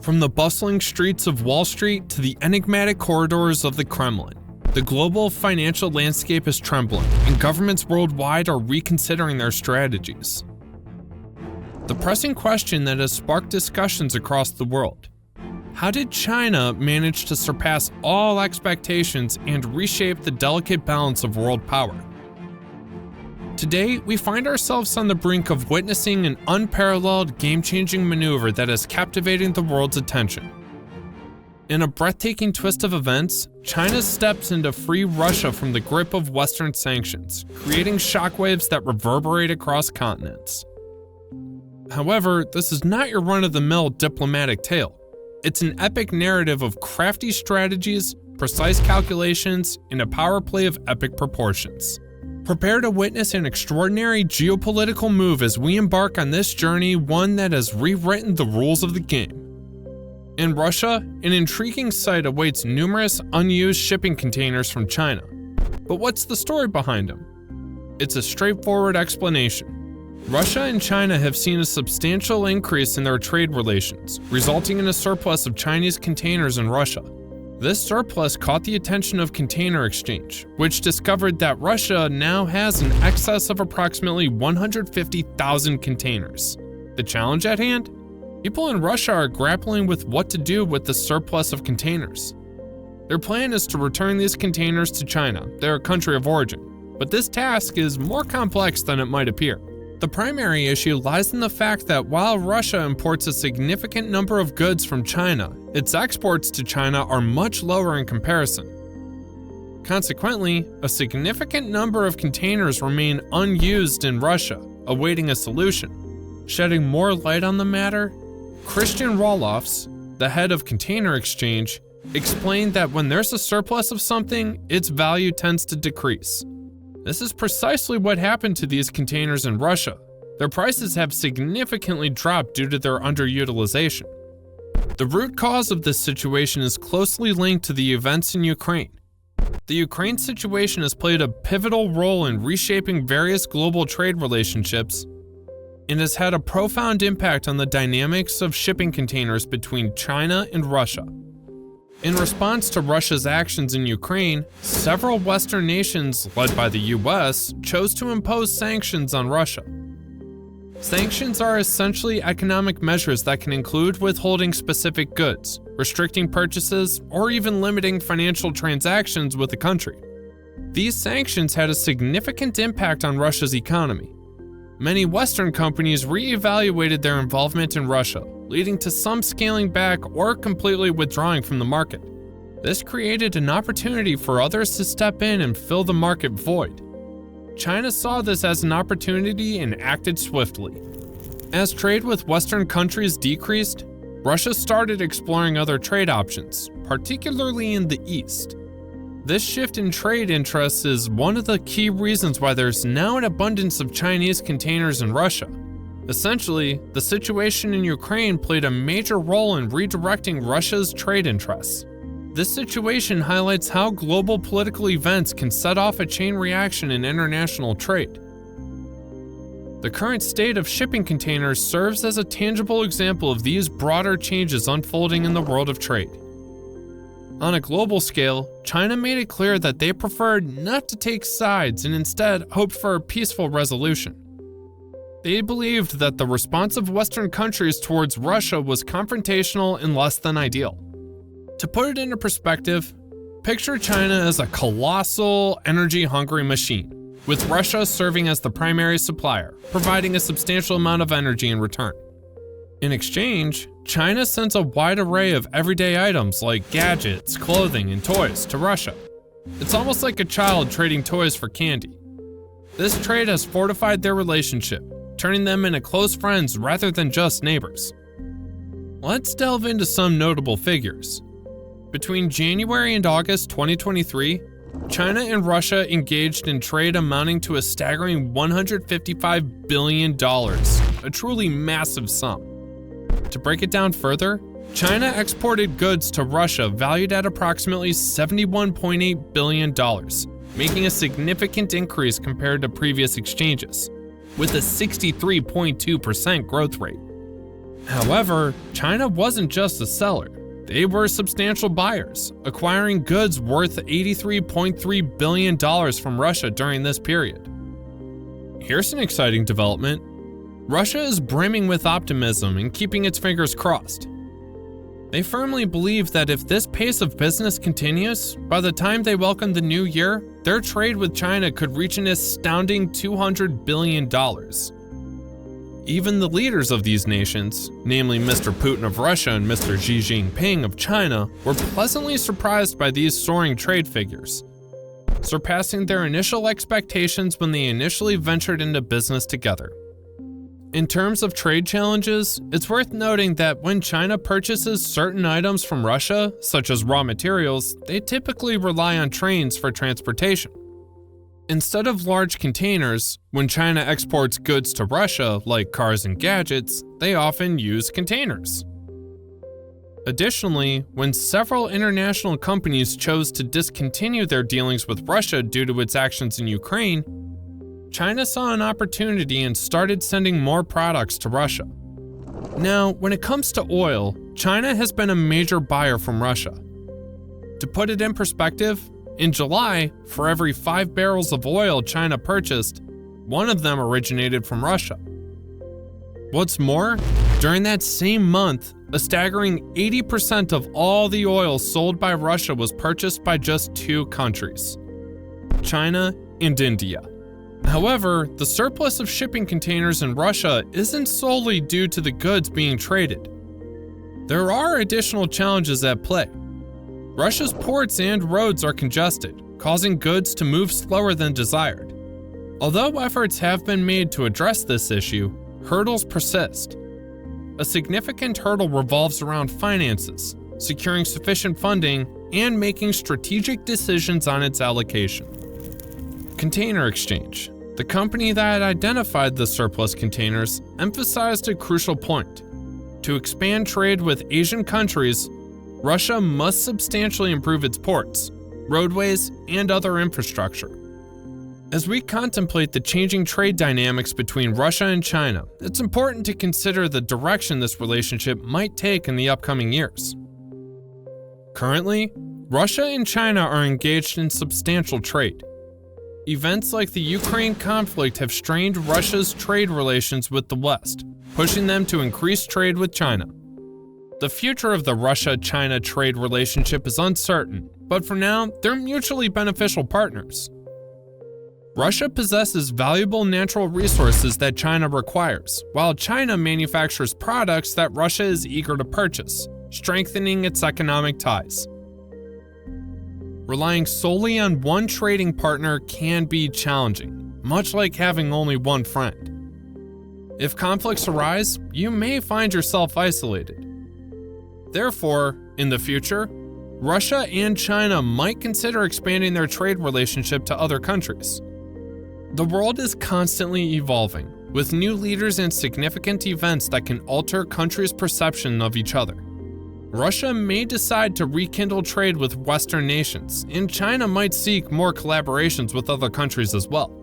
From the bustling streets of Wall Street to the enigmatic corridors of the Kremlin, the global financial landscape is trembling, and governments worldwide are reconsidering their strategies. The pressing question that has sparked discussions across the world: how did China manage to surpass all expectations and reshape the delicate balance of world power? Today, we find ourselves on the brink of witnessing an unparalleled, game-changing maneuver that is captivating the world's attention. In a breathtaking twist of events, China steps in to free Russia from the grip of Western sanctions, creating shockwaves that reverberate across continents. However, this is not your run-of-the-mill diplomatic tale. It's an epic narrative of crafty strategies, precise calculations, and a power play of epic proportions. Prepare to witness an extraordinary geopolitical move as we embark on this journey, one that has rewritten the rules of the game. In Russia, an intriguing sight awaits numerous unused shipping containers from China. But what's the story behind them? It's a straightforward explanation. Russia and China have seen a substantial increase in their trade relations, resulting in a surplus of Chinese containers in Russia. This surplus caught the attention of Container Exchange, which discovered that Russia now has an excess of approximately 150,000 containers. The challenge at hand? People in Russia are grappling with what to do with the surplus of containers. Their plan is to return these containers to China, their country of origin, but this task is more complex than it might appear. The primary issue lies in the fact that while Russia imports a significant number of goods from China, its exports to China are much lower in comparison. Consequently, a significant number of containers remain unused in Russia, awaiting a solution. Shedding more light on the matter, Christian Roloffs, the head of Container Exchange, explained that when there's a surplus of something, its value tends to decrease. This is precisely what happened to these containers in Russia. Their prices have significantly dropped due to their underutilization. The root cause of this situation is closely linked to the events in Ukraine. The Ukraine situation has played a pivotal role in reshaping various global trade relationships and has had a profound impact on the dynamics of shipping containers between China and Russia. In response to Russia's actions in Ukraine, several Western nations, led by the US, chose to impose sanctions on Russia. Sanctions are essentially economic measures that can include withholding specific goods, restricting purchases, or even limiting financial transactions with the country. These sanctions had a significant impact on Russia's economy. Many Western companies re-evaluated their involvement in Russia, leading to some scaling back or completely withdrawing from the market. This created an opportunity for others to step in and fill the market void. China saw this as an opportunity and acted swiftly. As trade with Western countries decreased, Russia started exploring other trade options, particularly in the East. This shift in trade interests is one of the key reasons why there's now an abundance of Chinese containers in Russia. Essentially, the situation in Ukraine played a major role in redirecting Russia's trade interests. This situation highlights how global political events can set off a chain reaction in international trade. The current state of shipping containers serves as a tangible example of these broader changes unfolding in the world of trade. On a global scale, China made it clear that they preferred not to take sides and instead hoped for a peaceful resolution. They believed that the response of Western countries towards Russia was confrontational and less than ideal. To put it into perspective, picture China as a colossal, energy-hungry machine, with Russia serving as the primary supplier, providing a substantial amount of energy in return. In exchange, China sends a wide array of everyday items like gadgets, clothing, and toys to Russia. It's almost like a child trading toys for candy. This trade has fortified their relationship, turning them into close friends rather than just neighbors. Let's delve into some notable figures. Between January and August 2023, China and Russia engaged in trade amounting to a staggering $155 billion, a truly massive sum. To break it down further, China exported goods to Russia valued at approximately $71.8 billion, making a significant increase compared to previous exchanges, with a 63.2% growth rate. However, China wasn't just a seller. They were substantial buyers, acquiring goods worth $83.3 billion from Russia during this period. Here's an exciting development. Russia is brimming with optimism and keeping its fingers crossed. They firmly believe that if this pace of business continues, by the time they welcome the new year, their trade with China could reach an astounding $200 billion. Even the leaders of these nations, namely Mr. Putin of Russia and Mr. Xi Jinping of China, were pleasantly surprised by these soaring trade figures, surpassing their initial expectations when they initially ventured into business together. In terms of trade challenges, it's worth noting that when China purchases certain items from Russia, such as raw materials, they typically rely on trains for transportation. Instead of large containers, when China exports goods to Russia, like cars and gadgets, they often use containers. Additionally, when several international companies chose to discontinue their dealings with Russia due to its actions in Ukraine, China saw an opportunity and started sending more products to Russia. Now, when it comes to oil, China has been a major buyer from Russia. To put it in perspective, in July, for every 5 barrels of oil China purchased, 1 of them originated from Russia. What's more, during that same month, a staggering 80% of all the oil sold by Russia was purchased by just 2 countries: China and India. However, the surplus of shipping containers in Russia isn't solely due to the goods being traded. There are additional challenges at play. Russia's ports and roads are congested, causing goods to move slower than desired. Although efforts have been made to address this issue, hurdles persist. A significant hurdle revolves around finances, securing sufficient funding, and making strategic decisions on its allocation. Container Exchange, the company that identified the surplus containers, emphasized a crucial point. To expand trade with Asian countries, Russia must substantially improve its ports, roadways, and other infrastructure. As we contemplate the changing trade dynamics between Russia and China, it's important to consider the direction this relationship might take in the upcoming years. Currently, Russia and China are engaged in substantial trade. Events like the Ukraine conflict have strained Russia's trade relations with the West, pushing them to increase trade with China. The future of the Russia-China trade relationship is uncertain, but for now, they're mutually beneficial partners. Russia possesses valuable natural resources that China requires, while China manufactures products that Russia is eager to purchase, strengthening its economic ties. Relying solely on one trading partner can be challenging, much like having only one friend. If conflicts arise, you may find yourself isolated. Therefore, in the future, Russia and China might consider expanding their trade relationship to other countries. The world is constantly evolving, with new leaders and significant events that can alter countries' perception of each other. Russia may decide to rekindle trade with Western nations, and China might seek more collaborations with other countries as well.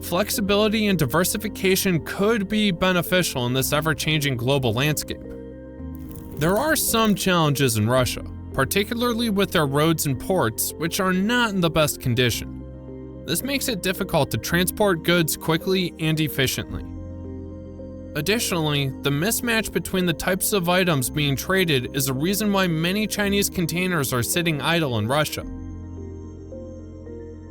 Flexibility and diversification could be beneficial in this ever-changing global landscape. There are some challenges in Russia, particularly with their roads and ports, which are not in the best condition. This makes it difficult to transport goods quickly and efficiently. Additionally, the mismatch between the types of items being traded is a reason why many Chinese containers are sitting idle in Russia.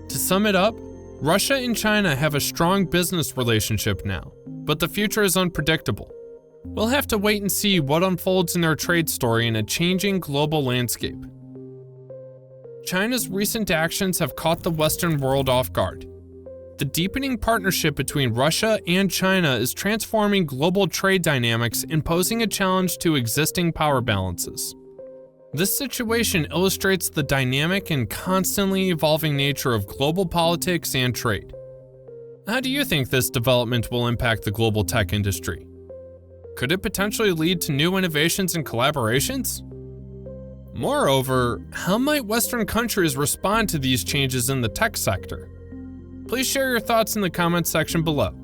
To sum it up, Russia and China have a strong business relationship now, but the future is unpredictable. We'll have to wait and see what unfolds in their trade story in a changing global landscape. China's recent actions have caught the Western world off guard. The deepening partnership between Russia and China is transforming global trade dynamics and posing a challenge to existing power balances. This situation illustrates the dynamic and constantly evolving nature of global politics and trade. How do you think this development will impact the global tech industry? Could it potentially lead to new innovations and collaborations? Moreover, how might Western countries respond to these changes in the tech sector? Please share your thoughts in the comments section below.